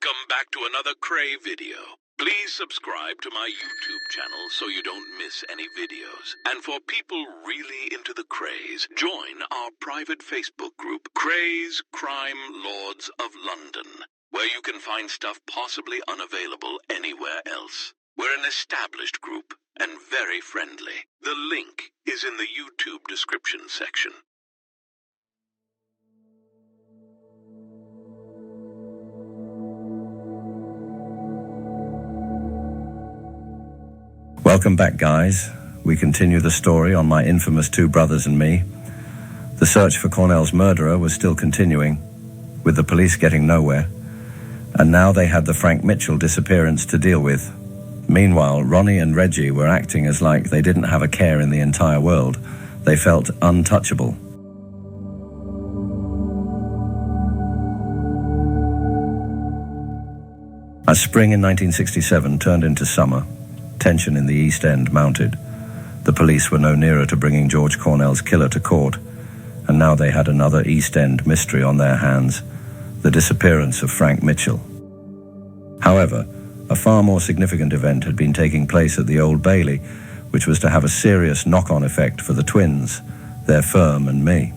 Welcome back to another Kray video. Please subscribe to my YouTube channel so you don't miss any videos. And for people really into the Krays, join our private Facebook group, Krays Crime Lords of London, where you can find stuff possibly unavailable anywhere else. We're an established group and very friendly. The link is in the YouTube description section. Welcome back, guys. We continue the story on My Infamous Two Brothers and Me. The search for Cornell's murderer was still continuing, with the police getting nowhere, and now they had the Frank Mitchell disappearance to deal with. Meanwhile, Ronnie and Reggie were acting as like they didn't have a care in the entire world. They felt untouchable. As spring in 1967 turned into summer, tension in the East End mounted. The police were no nearer to bringing George Cornell's killer to court, and now they had another East End mystery on their hands, the disappearance of Frank Mitchell. However, a far more significant event had been taking place at the Old Bailey, which was to have a serious knock-on effect for the twins, their firm and me.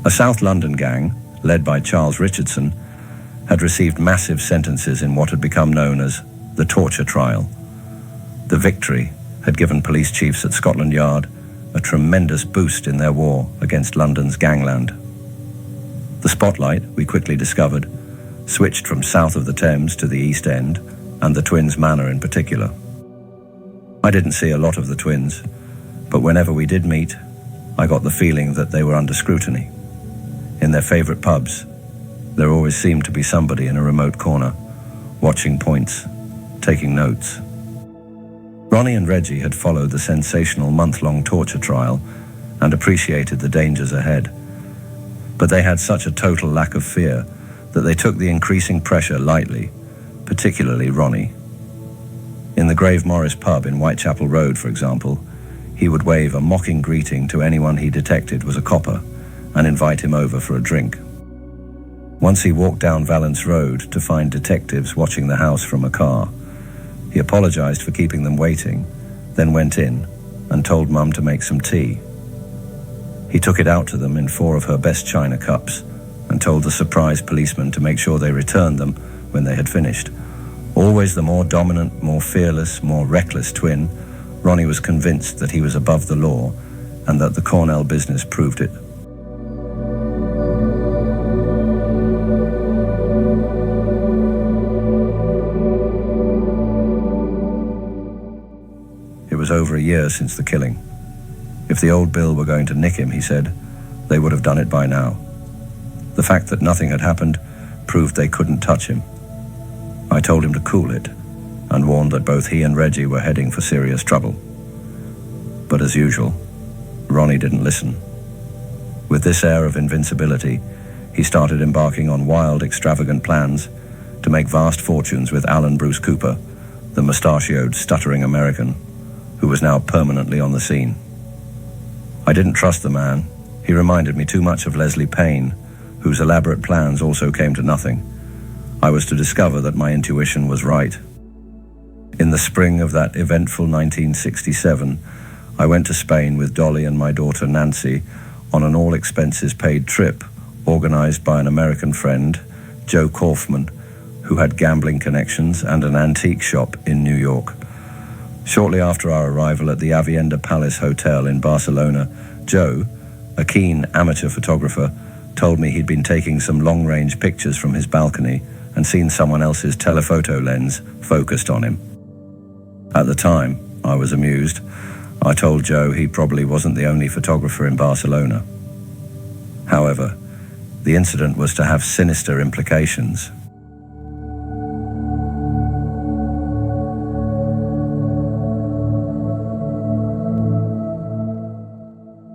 A South London gang, led by Charles Richardson, had received massive sentences in what had become known as the torture trial. The victory had given police chiefs at Scotland Yard a tremendous boost in their war against London's gangland. The spotlight, we quickly discovered, switched from south of the Thames to the East End, and the twins' manor in particular. I didn't see a lot of the twins, but whenever we did meet, I got the feeling that they were under scrutiny. In their favourite pubs, there always seemed to be somebody in a remote corner, watching points, taking notes. Ronnie and Reggie had followed the sensational month-long torture trial and appreciated the dangers ahead. But they had such a total lack of fear that they took the increasing pressure lightly, particularly Ronnie. In the Grave Morris pub in Whitechapel Road, for example, he would wave a mocking greeting to anyone he detected was a copper and invite him over for a drink. Once he walked down Valence Road to find detectives watching the house from a car. He apologized for keeping them waiting, then went in and told Mum to make some tea. He took it out to them in 4 of her best china cups and told the surprised policeman to make sure they returned them when they had finished. Always the more dominant, more fearless, more reckless twin, Ronnie was convinced that he was above the law and that the Cornell business proved it. It was over a year since the killing. If the old Bill were going to nick him, he said, they would have done it by now. The fact that nothing had happened proved they couldn't touch him. I told him to cool it and warned that both he and Reggie were heading for serious trouble. But as usual, Ronnie didn't listen. With this air of invincibility, he started embarking on wild, extravagant plans to make vast fortunes with Alan Bruce Cooper, the mustachioed, stuttering American, who was now permanently on the scene. I didn't trust the man. He reminded me too much of Leslie Payne, whose elaborate plans also came to nothing. I was to discover that my intuition was right. In the spring of that eventful 1967, I went to Spain with Dolly and my daughter Nancy on an all-expenses-paid trip organized by an American friend, Joe Kaufman, who had gambling connections and an antique shop in New York. Shortly after our arrival at the Avienda Palace Hotel in Barcelona, Joe, a keen amateur photographer, told me he'd been taking some long-range pictures from his balcony and seen someone else's telephoto lens focused on him. At the time, I was amused. I told Joe he probably wasn't the only photographer in Barcelona. However, the incident was to have sinister implications.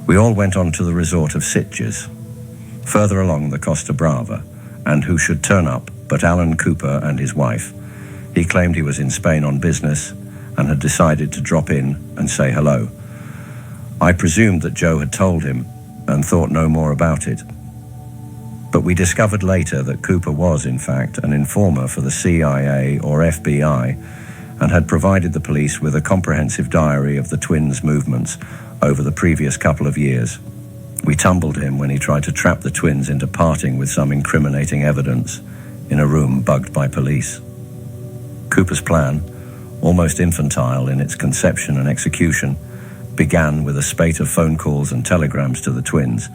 We all went on to the resort of Sitges, further along the Costa Brava, and who should turn up but Alan Cooper and his wife. He claimed he was in Spain on business and had decided to drop in and say hello. I presumed that Joe had told him and thought no more about it. But we discovered later that Cooper was, in fact, an informer for the CIA or FBI and had provided the police with a comprehensive diary of the twins' movements over the previous couple of years. We tumbled him when he tried to trap the twins into parting with some incriminating evidence in a room bugged by police. Cooper's plan, almost infantile in its conception and execution, began with a spate of phone calls and telegrams to the twins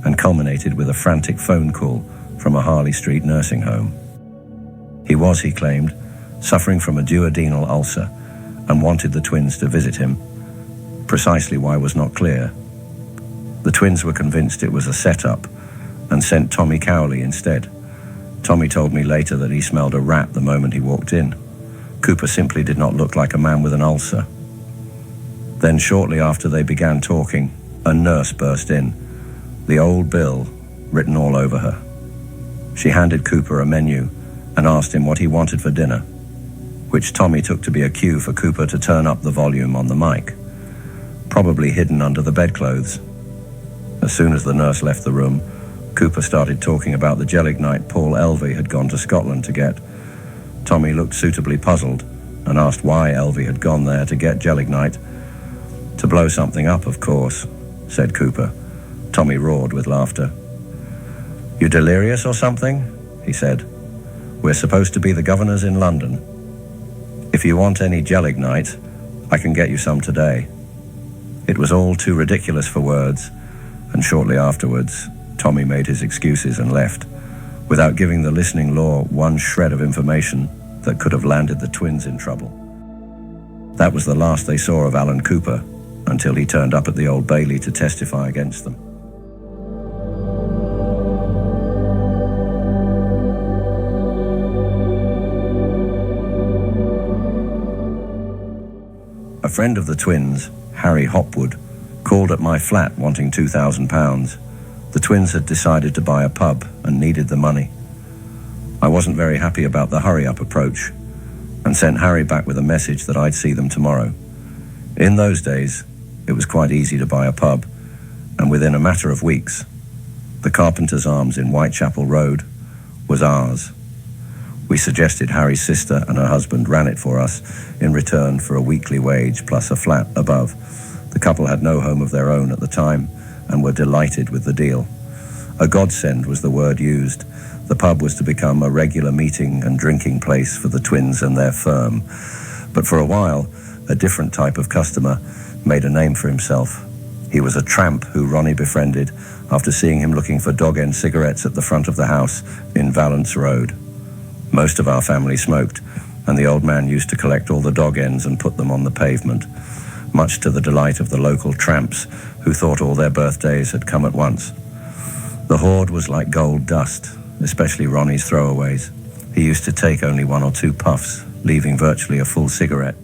and culminated with a frantic phone call from a Harley Street nursing home. He was, he claimed, suffering from a duodenal ulcer and wanted the twins to visit him. Precisely why was not clear. The twins were convinced it was a setup and sent Tommy Cowley instead. Tommy told me later that he smelled a rat the moment he walked in. Cooper simply did not look like a man with an ulcer. Then shortly after they began talking, a nurse burst in, the old bill written all over her. She handed Cooper a menu and asked him what he wanted for dinner, which Tommy took to be a cue for Cooper to turn up the volume on the mic, probably hidden under the bedclothes. As soon as the nurse left the room, Cooper started talking about the gelignite Paul Elvey had gone to Scotland to get. Tommy looked suitably puzzled and asked why Elvey had gone there to get gelignite. To blow something up, of course, said Cooper. Tommy roared with laughter. You delirious or something? He said. We're supposed to be the governors in London. If you want any gelignite, I can get you some today. It was all too ridiculous for words, and shortly afterwards, Tommy made his excuses and left, without giving the listening law one shred of information that could have landed the twins in trouble. That was the last they saw of Alan Cooper, until he turned up at the Old Bailey to testify against them. A friend of the twins, Harry Hopwood, called at my flat wanting £2,000. The twins had decided to buy a pub and needed the money. I wasn't very happy about the hurry-up approach and sent Harry back with a message that I'd see them tomorrow. In those days, it was quite easy to buy a pub, and within a matter of weeks, the Carpenter's Arms in Whitechapel Road was ours. We suggested Harry's sister and her husband ran it for us in return for a weekly wage plus a flat above. The couple had no home of their own at the time and were delighted with the deal. A godsend was the word used. The pub was to become a regular meeting and drinking place for the twins and their firm. But for a while, a different type of customer made a name for himself. He was a tramp who Ronnie befriended after seeing him looking for dog-end cigarettes at the front of the house in Valence Road. Most of our family smoked, and the old man used to collect all the dog ends and put them on the pavement, much to the delight of the local tramps who thought all their birthdays had come at once. The hoard was like gold dust, especially Ronnie's throwaways. He used to take only 1 or 2 puffs, leaving virtually a full cigarette.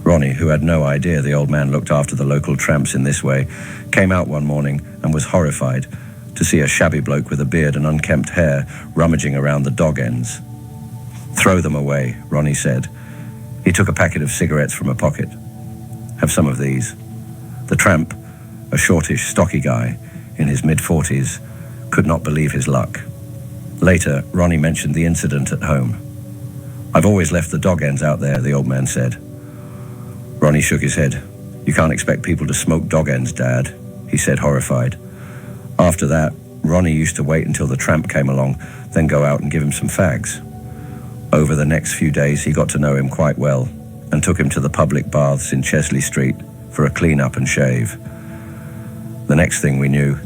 Ronnie, who had no idea the old man looked after the local tramps in this way, came out one morning and was horrified to see a shabby bloke with a beard and unkempt hair rummaging around the dog ends. Throw them away, Ronnie said. He took a packet of cigarettes from a pocket. Have some of these. The tramp, a shortish, stocky guy in his mid-40s, could not believe his luck. Later, Ronnie mentioned the incident at home. I've always left the dog ends out there, the old man said. Ronnie shook his head. You can't expect people to smoke dog ends, Dad, he said, horrified. After that, Ronnie used to wait until the tramp came along, then go out and give him some fags. Over the next few days, he got to know him quite well and took him to the public baths in Chesley Street for a clean-up and shave. The next thing we knew,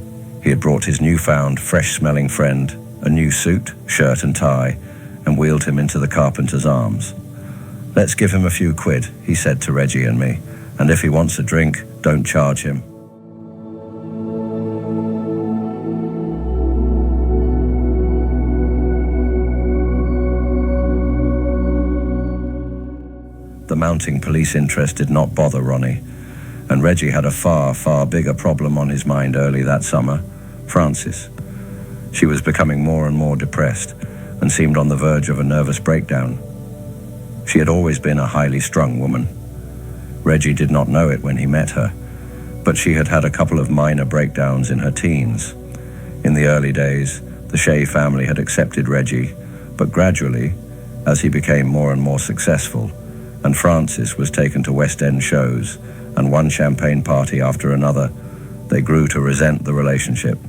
he had brought his newfound, fresh-smelling friend a new suit, shirt and tie, and wheeled him into the Carpenter's Arms. Let's give him a few quid, he said to Reggie and me, and if he wants a drink, don't charge him. The mounting police interest did not bother Ronnie, and Reggie had a far, far bigger problem on his mind early that summer, Frances. She was becoming more and more depressed and seemed on the verge of a nervous breakdown. She had always been a highly strung woman. Reggie did not know it when he met her, but she had had a couple of minor breakdowns in her teens. In the early days, The Shea family had accepted Reggie, but gradually, as he became more and more successful, and Francis was taken to West End shows and one champagne party after another, they grew to resent the relationship.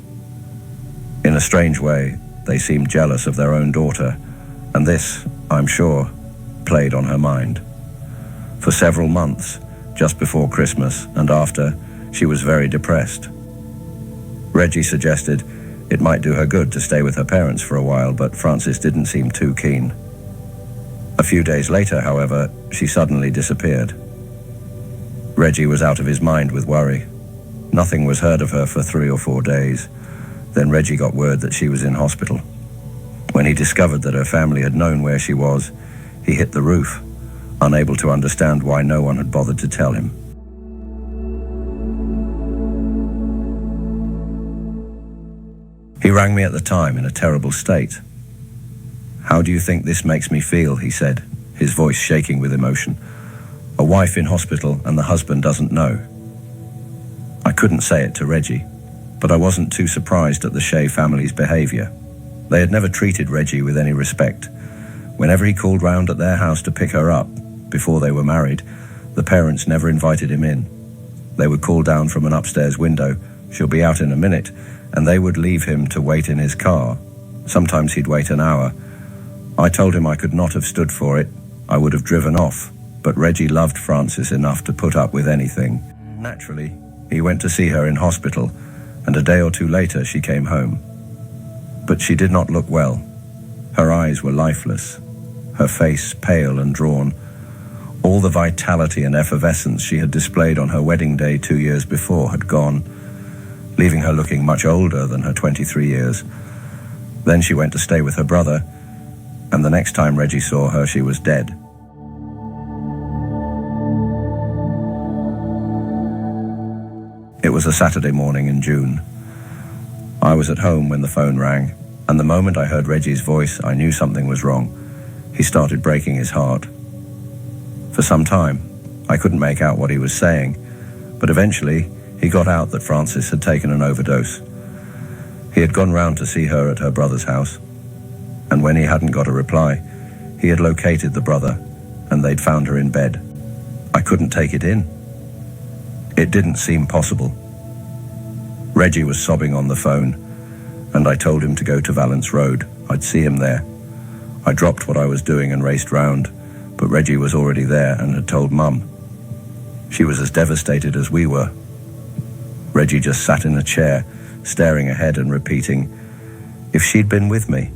In a strange way, they seemed jealous of their own daughter, and this, I'm sure, played on her mind. For several months, just before Christmas and after, she was very depressed. Reggie suggested it might do her good to stay with her parents for a while, but Francis didn't seem too keen. A few days later, however, she suddenly disappeared. Reggie was out of his mind with worry. Nothing was heard of her for 3 or 4 days. Then Reggie got word that she was in hospital. When he discovered that her family had known where she was, he hit the roof, unable to understand why no one had bothered to tell him. He rang me at the time in a terrible state. "How do you think this makes me feel?" he said, his voice shaking with emotion. "A wife in hospital and the husband doesn't know." I couldn't say it to Reggie, but I wasn't too surprised at the Shea family's behavior. They had never treated Reggie with any respect. Whenever he called round at their house to pick her up, before they were married, the parents never invited him in. They would call down from an upstairs window, "She'll be out in a minute," and they would leave him to wait in his car. Sometimes he'd wait an hour. I told him I could not have stood for it. I would have driven off, but Reggie loved Francis enough to put up with anything. Naturally, he went to see her in hospital, and a day or two later she came home. But she did not look well. Her eyes were lifeless, her face pale and drawn. All the vitality and effervescence she had displayed on her wedding day 2 years before had gone, leaving her looking much older than her 23 years. Then she went to stay with her brother, and the next time Reggie saw her, she was dead. It was a Saturday morning in June. I was at home when the phone rang, and the moment I heard Reggie's voice, I knew something was wrong. He started breaking his heart. For some time, I couldn't make out what he was saying, but eventually he got out that Francis had taken an overdose. He had gone round to see her at her brother's house, and when he hadn't got a reply, he had located the brother, and they'd found her in bed. I couldn't take it in. It didn't seem possible. Reggie was sobbing on the phone, and I told him to go to Valence Road. I'd see him there. I dropped what I was doing and raced round, but Reggie was already there and had told Mum. She was as devastated as we were. Reggie just sat in a chair, staring ahead and repeating, "If she'd been with me,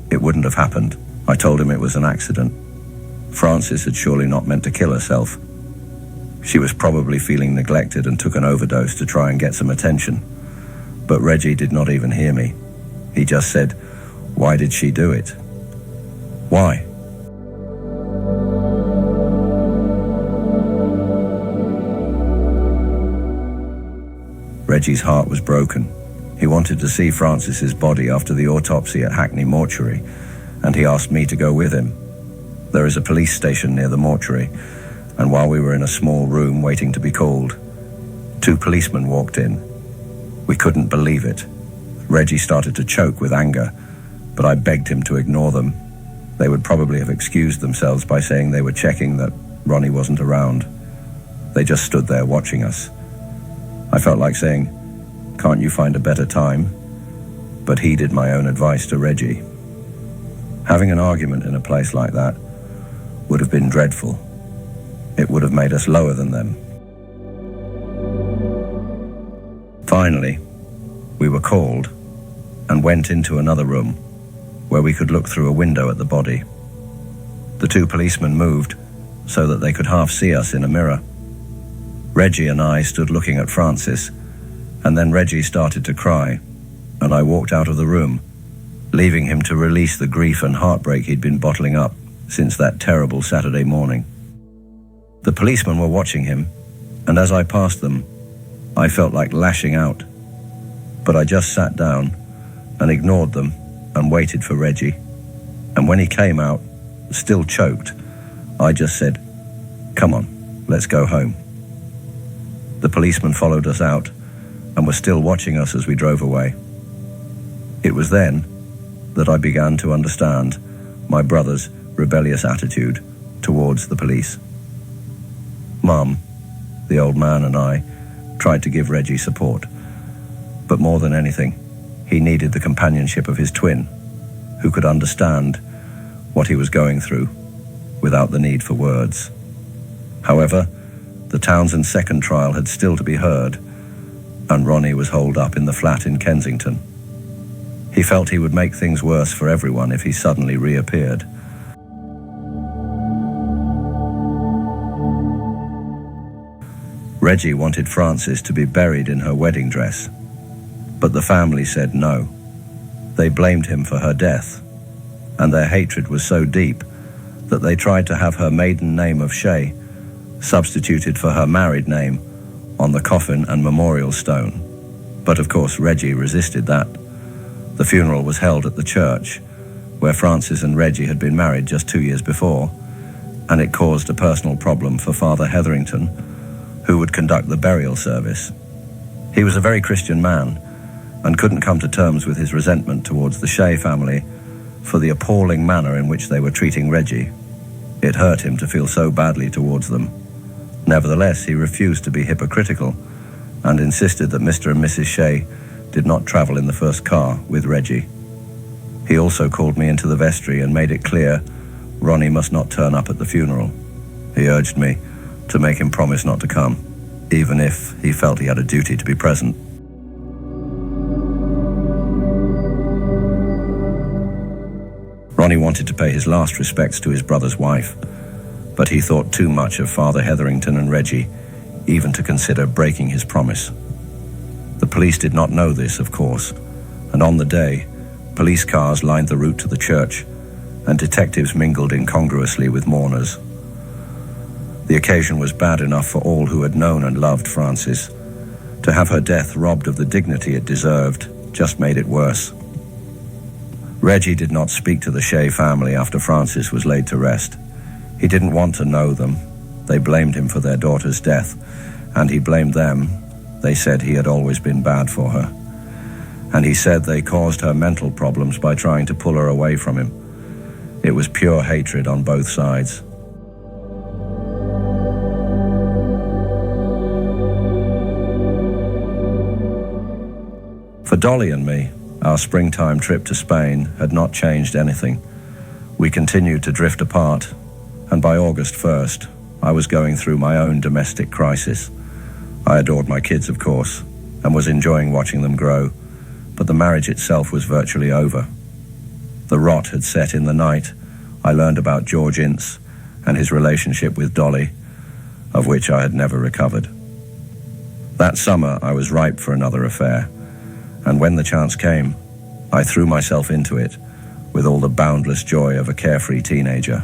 it wouldn't have happened." I told him it was an accident. Francis had surely not meant to kill herself. She was probably feeling neglected and took an overdose to try and get some attention. But Reggie did not even hear me. He just said, "Why did she do it? Why?" Reggie's heart was broken. He wanted to see Francis's body after the autopsy at Hackney Mortuary, and he asked me to go with him. There is a police station near the mortuary, and while we were in a small room waiting to be called, 2 policemen walked in. We couldn't believe it. Reggie started to choke with anger, but I begged him to ignore them. They would probably have excused themselves by saying they were checking that Ronnie wasn't around. They just stood there watching us. I felt like saying, "Can't you find a better time?" But heeded my own advice to Reggie. Having an argument in a place like that would have been dreadful. It would have made us lower than them. Finally, we were called and went into another room where we could look through a window at the body. The 2 policemen moved so that they could half see us in a mirror. Reggie and I stood looking at Francis, and then Reggie started to cry, and I walked out of the room, leaving him to release the grief and heartbreak he'd been bottling up since that terrible Saturday morning. The policemen were watching him, and as I passed them, I felt like lashing out. But I just sat down and ignored them and waited for Reggie. And when he came out, still choked, I just said, "Come on, let's go home." The policeman followed us out and were still watching us as we drove away. It was then that I began to understand my brother's rebellious attitude towards the police. Mum, the old man, and I tried to give Reggie support, but more than anything, he needed the companionship of his twin, who could understand what he was going through without the need for words. However, the Townsend second trial had still to be heard, and Ronnie was holed up in the flat in Kensington. He felt he would make things worse for everyone if he suddenly reappeared. Reggie wanted Frances to be buried in her wedding dress, but the family said no. They blamed him for her death, and their hatred was so deep that they tried to have her maiden name of Shay substituted for her married name on the coffin and memorial stone. But of course Reggie resisted that. The funeral was held at the church, where Frances and Reggie had been married just 2 years before, and it caused a personal problem for Father Hetherington, who would conduct the burial service. He was a very Christian man, and couldn't come to terms with his resentment towards the Shay family for the appalling manner in which they were treating Reggie. It hurt him to feel so badly towards them. Nevertheless, he refused to be hypocritical and insisted that Mr. and Mrs. Shay did not travel in the first car with Reggie. He also called me into the vestry and made it clear Ronnie must not turn up at the funeral. He urged me to make him promise not to come, even if he felt he had a duty to be present. Ronnie wanted to pay his last respects to his brother's wife, but he thought too much of Father Hetherington and Reggie even to consider breaking his promise. The police did not know this, of course, and on the day, police cars lined the route to the church, and detectives mingled incongruously with mourners. The occasion was bad enough for all who had known and loved Frances. To have her death robbed of the dignity it deserved just made it worse. Reggie did not speak to the Shay family after Frances was laid to rest. He didn't want to know them. They blamed him for their daughter's death, and he blamed them. They said he had always been bad for her. And he said they caused her mental problems by trying to pull her away from him. It was pure hatred on both sides. For Dolly and me, our springtime trip to Spain had not changed anything. We continued to drift apart, and by August 1st, I was going through my own domestic crisis. I adored my kids, of course, and was enjoying watching them grow, but the marriage itself was virtually over. The rot had set in the night. I learned about George Ince and his relationship with Dolly, of which I had never recovered. That summer, I was ripe for another affair, and when the chance came, I threw myself into it with all the boundless joy of a carefree teenager.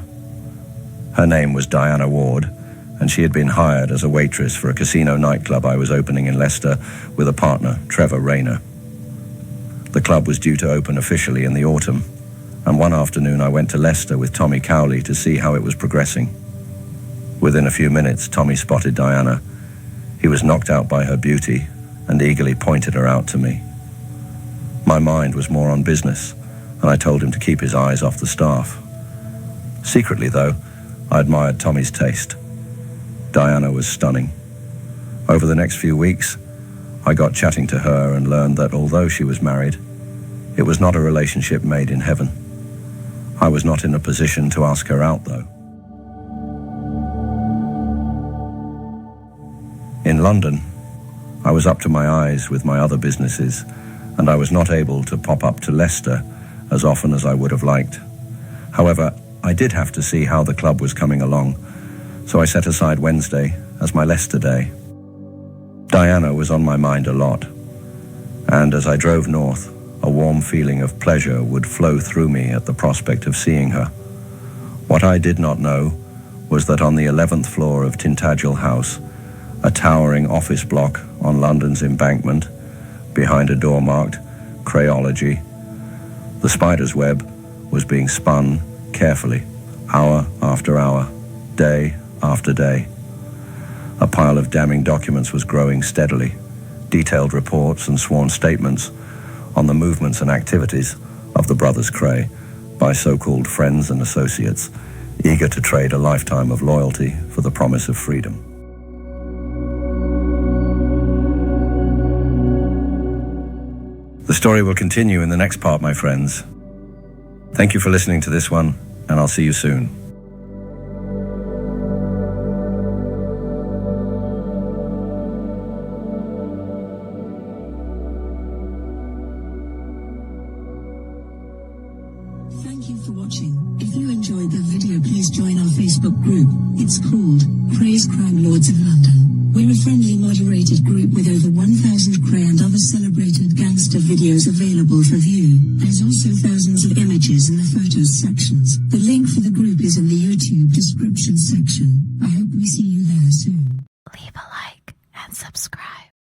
Her name was Diana Ward, and she had been hired as a waitress for a casino nightclub I was opening in Leicester with a partner, Trevor Rayner. The club was due to open officially in the autumn, and one afternoon I went to Leicester with Tommy Cowley to see how it was progressing. Within a few minutes, Tommy spotted Diana. He was knocked out by her beauty and eagerly pointed her out to me. My mind was more on business, and I told him to keep his eyes off the staff. Secretly, though, I admired Tommy's taste. Diana was stunning. Over the next few weeks, I got chatting to her and learned that although she was married, it was not a relationship made in heaven. I was not in a position to ask her out, though. In London, I was up to my eyes with my other businesses, and I was not able to pop up to Leicester as often as I would have liked. However, I did have to see how the club was coming along, so I set aside Wednesday as my Leicester day. Diana was on my mind a lot, and as I drove north, a warm feeling of pleasure would flow through me at the prospect of seeing her. What I did not know was that on the 11th floor of Tintagel House, a towering office block on London's embankment, behind a door marked Krayology, the spider's web was being spun carefully, hour after hour, day after day. A pile of damning documents was growing steadily, detailed reports and sworn statements on the movements and activities of the brothers Kray by so-called friends and associates, eager to trade a lifetime of loyalty for the promise of freedom. The story will continue in the next part, my friends. Thank you for listening to this one, and I'll see you soon. Thank you for watching. If you enjoyed the video, please join our Facebook group. It's called Krays Crime Lords of London. We're a friendly moderated group with over 1,000 Kray and other celebrated gangster videos available for view. There's also thousands of images in the photos sections. The link for the group is in the YouTube description section. I hope we see you there soon. Leave a like and subscribe.